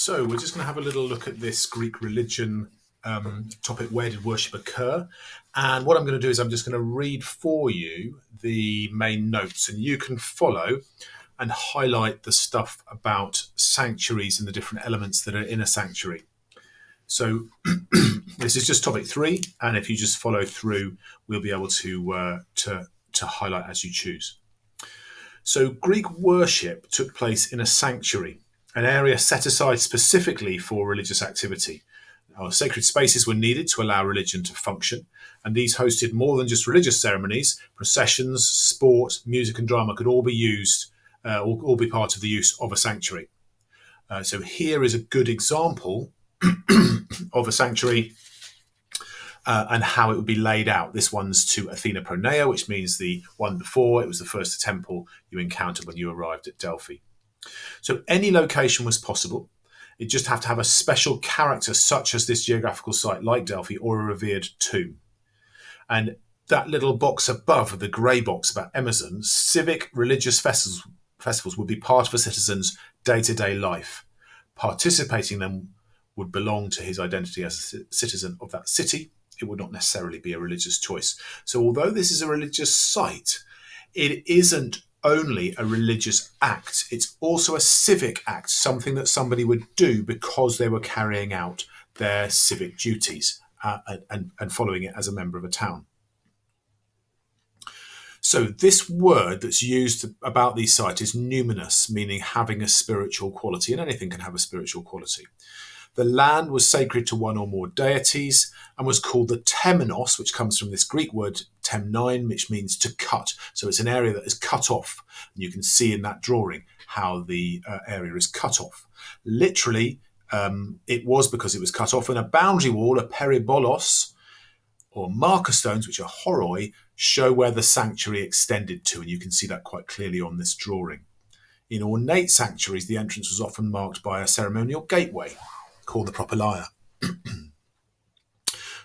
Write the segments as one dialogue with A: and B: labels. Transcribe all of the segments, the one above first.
A: So we're just going to have a little look at this Greek religion topic, where did worship occur? And what I'm going to do is I'm just going to read for you the main notes, and you can follow and highlight the stuff about sanctuaries and the different elements that are in a sanctuary. So this is just topic 3, and if you just follow through, we'll be able to highlight as you choose. So Greek worship took place in a sanctuary, an area set aside specifically for religious activity. Our sacred spaces were needed to allow religion to function, and these hosted more than just religious ceremonies. Processions, sport, music and drama could all be used, all be part of the use of a sanctuary. So here is a good example of a sanctuary and how it would be laid out. This one's to Athena Pronaea, which means the one before. It was the first temple you encountered when you arrived at Delphi. So any location was possible. It just have to have a special character, such as this geographical site like Delphi, or a revered tomb. And that little box above, the grey box about Emerson, civic religious festivals would be part of a citizen's day-to-day life. Participating in them would belong to his identity as a citizen of that city. It would not necessarily be a religious choice. So although this is a religious site, it isn't only a religious act. It's also a civic act, something that somebody would do because they were carrying out their civic duties and following it as a member of a town. So this word that's used about these sites is numinous, meaning having a spiritual quality, and anything can have a spiritual quality. The land was sacred to one or more deities and was called the temenos, which comes from this Greek word temnein, which means to cut. So it's an area that is cut off. And you can see in that drawing how the area is cut off. Literally, it was because it was cut off. And a boundary wall, a peribolos, or marker stones, which are horoi, show where the sanctuary extended to. And you can see that quite clearly on this drawing. In ornate sanctuaries, the entrance was often marked by a ceremonial gateway called the propylaea.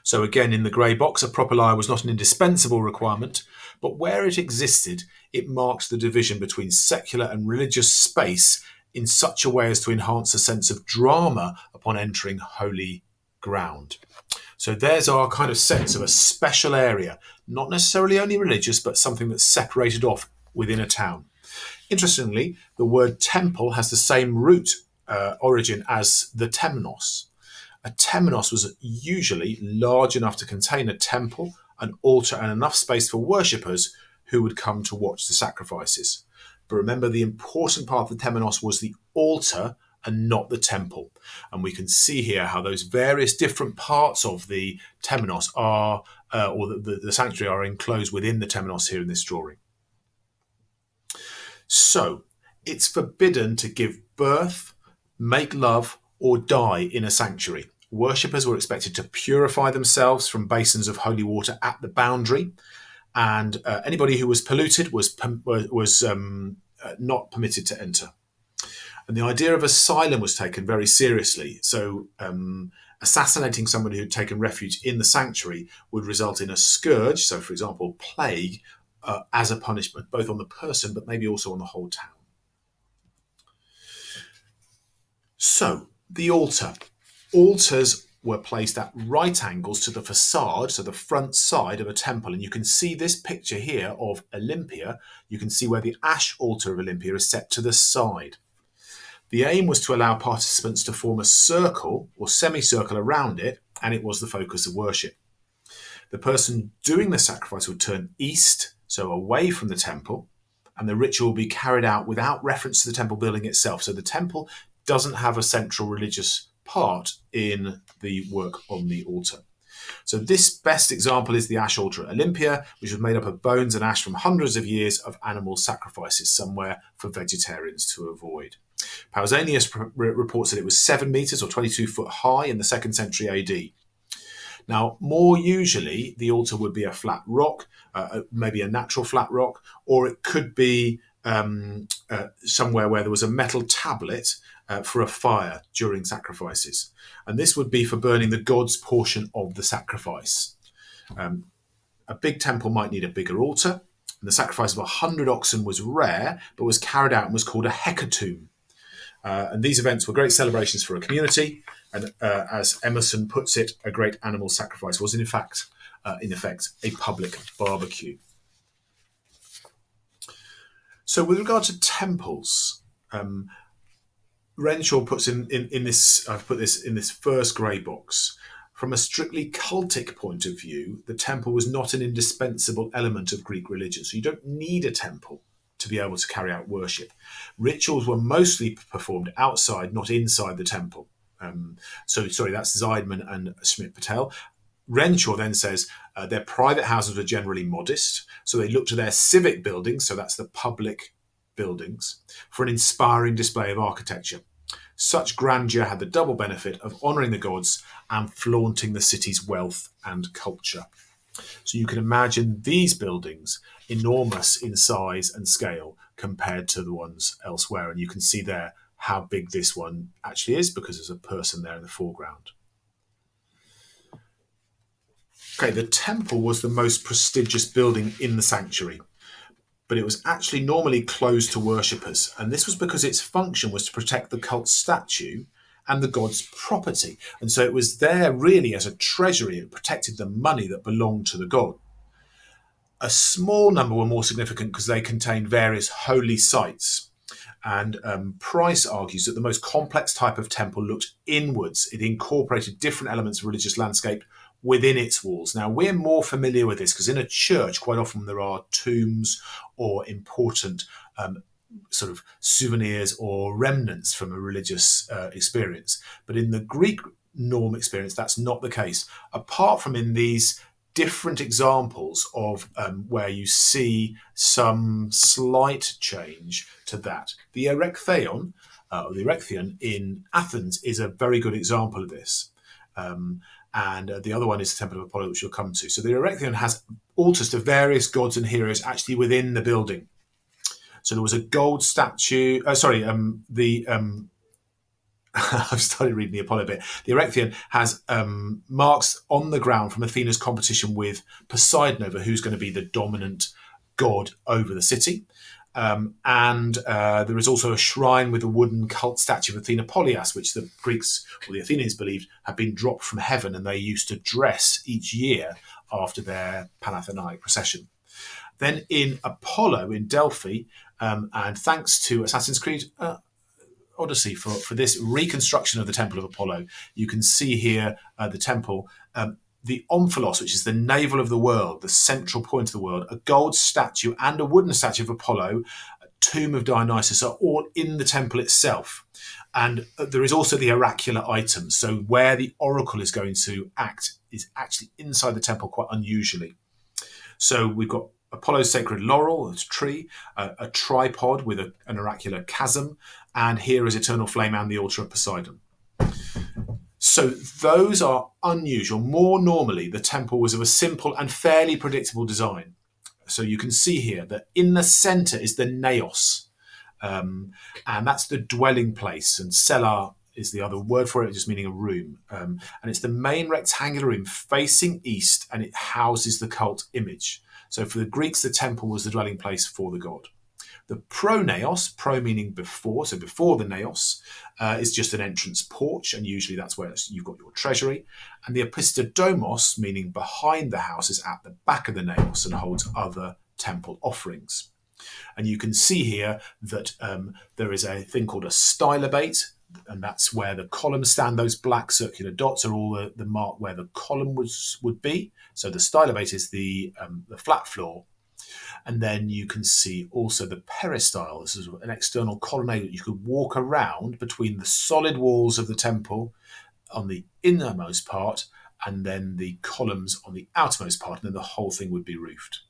A: So again, in the grey box, a propylaea was not an indispensable requirement, but where it existed, it marked the division between secular and religious space in such a way as to enhance a sense of drama upon entering holy ground. So there's our kind of sense of a special area, not necessarily only religious, but something that's separated off within a town. Interestingly, the word temple has the same root origin as the temnos. A temnos was usually large enough to contain a temple, an altar, and enough space for worshippers who would come to watch the sacrifices. But remember, the important part of the temenos was the altar and not the temple. And we can see here how those various different parts of the temenos are, or the sanctuary are enclosed within the temenos here in this drawing. So it's forbidden to give birth, make love, or die in a sanctuary. Worshippers were expected to purify themselves from basins of holy water at the boundary, and anybody who was polluted was not permitted to enter. And the idea of asylum was taken very seriously. So assassinating somebody who'd taken refuge in the sanctuary would result in a scourge, so for example, plague, as a punishment, both on the person, but maybe also on the whole town. So, the altar. Altars were placed at right angles to the facade, so the front side of a temple. And you can see this picture here of Olympia. You can see where the ash altar of Olympia is set to the side. The aim was to allow participants to form a circle or semicircle around it, and it was the focus of worship. The person doing the sacrifice would turn east, so away from the temple, and the ritual will be carried out without reference to the temple building itself. So the temple doesn't have a central religious part in the work on the altar. So this best example is the ash altar at Olympia, which was made up of bones and ash from hundreds of years of animal sacrifices, somewhere for vegetarians to avoid. Pausanias reports that it was 7 meters or 22 foot high in the 2nd century AD. Now, more usually, the altar would be a flat rock, maybe a natural flat rock, or it could be somewhere where there was a metal tablet for a fire during sacrifices. And this would be for burning the god's portion of the sacrifice. A big temple might need a bigger altar. And the sacrifice of 100 oxen was rare, but was carried out and was called a hecatomb. And these events were great celebrations for a community. And as Emerson puts it, a great animal sacrifice was in effect a public barbecue. So with regard to temples, Renshaw puts in this, I've put this in this first grey box. From a strictly cultic point of view, the temple was not an indispensable element of Greek religion. So you don't need a temple to be able to carry out worship. Rituals were mostly performed outside, not inside the temple. That's Zeidman and Schmidt-Patel. Renshaw then says their private houses were generally modest, so they looked to their civic buildings, so that's the public buildings, for an inspiring display of architecture. Such grandeur had the double benefit of honouring the gods and flaunting the city's wealth and culture. So you can imagine these buildings enormous in size and scale compared to the ones elsewhere. And you can see there how big this one actually is because there's a person there in the foreground. Okay, the temple was the most prestigious building in the sanctuary, but it was actually normally closed to worshippers. And this was because its function was to protect the cult statue and the god's property. And so it was there really as a treasury. It protected the money that belonged to the god. A small number were more significant because they contained various holy sites. And Price argues that the most complex type of temple looked inwards. It incorporated different elements of religious landscape within its walls. Now, we're more familiar with this because in a church, quite often there are tombs or important sort of souvenirs or remnants from a religious experience. But in the Greek norm experience, that's not the case, apart from in these different examples of where you see some slight change to that. The Erechtheion, or the Erechtheion in Athens is a very good example of this. And the other one is the Temple of Apollo, which you'll come to. So the Erechtheion has altars to various gods and heroes actually within the building. So there was a gold statue. I've started reading the Apollo bit. The Erechtheion has marks on the ground from Athena's competition with Poseidon over who's going to be the dominant god over the city. And there is also a shrine with a wooden cult statue of Athena Polias, which the Greeks or the Athenians believed had been dropped from heaven, and they used to dress each year after their Panathenaic procession. Then in Apollo in Delphi, and thanks to Assassin's Creed Odyssey for this reconstruction of the Temple of Apollo, you can see here the temple, the omphalos, which is the navel of the world, the central point of the world, a gold statue and a wooden statue of Apollo, a tomb of Dionysus are all in the temple itself. And there is also the oracular items. So where the oracle is going to act is actually inside the temple quite unusually. So we've got Apollo's sacred laurel, a tree, a tripod with an oracular chasm, and here is eternal flame and the altar of Poseidon. So those are unusual. More normally, the temple was of a simple and fairly predictable design. So you can see here that in the centre is the naos, and that's the dwelling place, and cella is the other word for it, just meaning a room. And it's the main rectangular room facing east, and it houses the cult image. So for the Greeks, the temple was the dwelling place for the god. The pronaos, pro meaning before, so before the naos, is just an entrance porch, and usually that's where you've got your treasury. And the opistodomos, meaning behind the house, is at the back of the naos and holds other temple offerings. And you can see here that there is a thing called a stylobate, and that's where the columns stand. Those black circular dots are all the mark where the column would be. So the stylobate is the flat floor. And then you can see also the peristyle. This is an external colonnade that you could walk around between the solid walls of the temple on the innermost part and then the columns on the outermost part, and then the whole thing would be roofed.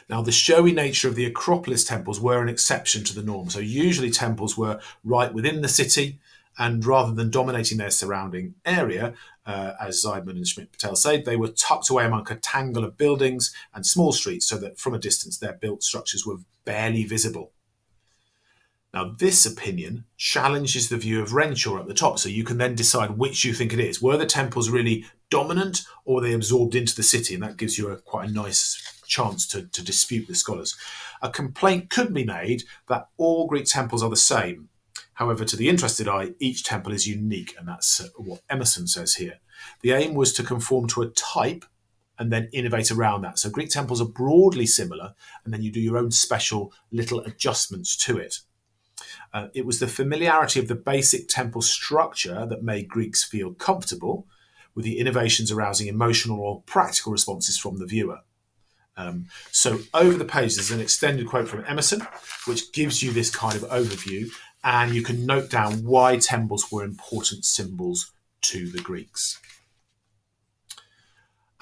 A: Now, the showy nature of the Acropolis temples were an exception to the norm. So usually temples were right within the city, and rather than dominating their surrounding area, as Zeidman and Schmidt-Patel say, they were tucked away among a tangle of buildings and small streets so that from a distance their built structures were barely visible. Now, this opinion challenges the view of Renshaw at the top, so you can then decide which you think it is. Were the temples really dominant, or were they absorbed into the city? And that gives you quite a nice chance to dispute with scholars. A complaint could be made that all Greek temples are the same. However, to the interested eye, each temple is unique, and that's what Emerson says here. The aim was to conform to a type and then innovate around that. So Greek temples are broadly similar, and then you do your own special little adjustments to it. It was the familiarity of the basic temple structure that made Greeks feel comfortable, with the innovations arousing emotional or practical responses from the viewer. So over the page, there's an extended quote from Emerson, which gives you this kind of overview, and you can note down why temples were important symbols to the Greeks.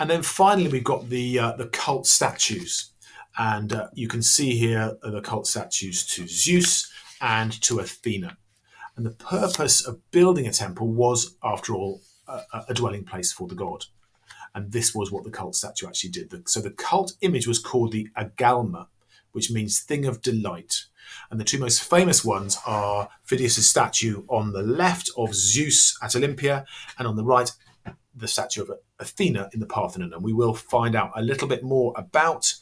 A: And then finally, we've got the cult statues. And you can see here the cult statues to Zeus and to Athena. And the purpose of building a temple was, after all, a dwelling place for the god. And this was what the cult statue actually did. So the cult image was called the agalma, which means thing of delight. And the two most famous ones are Phidias' statue on the left of Zeus at Olympia, and on the right, the statue of Athena in the Parthenon. And we will find out a little bit more about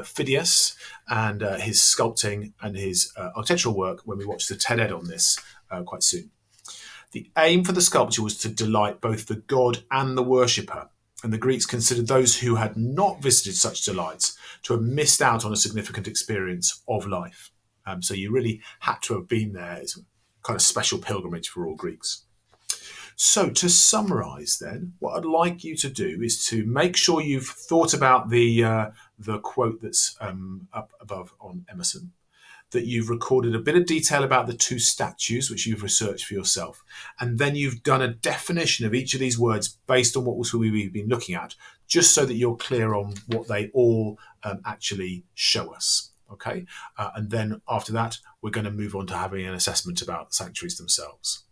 A: Phidias and his sculpting and his architectural work when we watch the TED-Ed on this quite soon. The aim for the sculpture was to delight both the god and the worshipper. And the Greeks considered those who had not visited such delights to have missed out on a significant experience of life. So you really had to have been there. It's a kind of special pilgrimage for all Greeks. So to summarise then, what I'd like you to do is to make sure you've thought about the quote that's up above on Emerson, that you've recorded a bit of detail about the two statues, which you've researched for yourself, and then you've done a definition of each of these words based on what we've been looking at, just so that you're clear on what they all actually show us. Okay, and then after that, we're going to move on to having an assessment about sanctuaries themselves.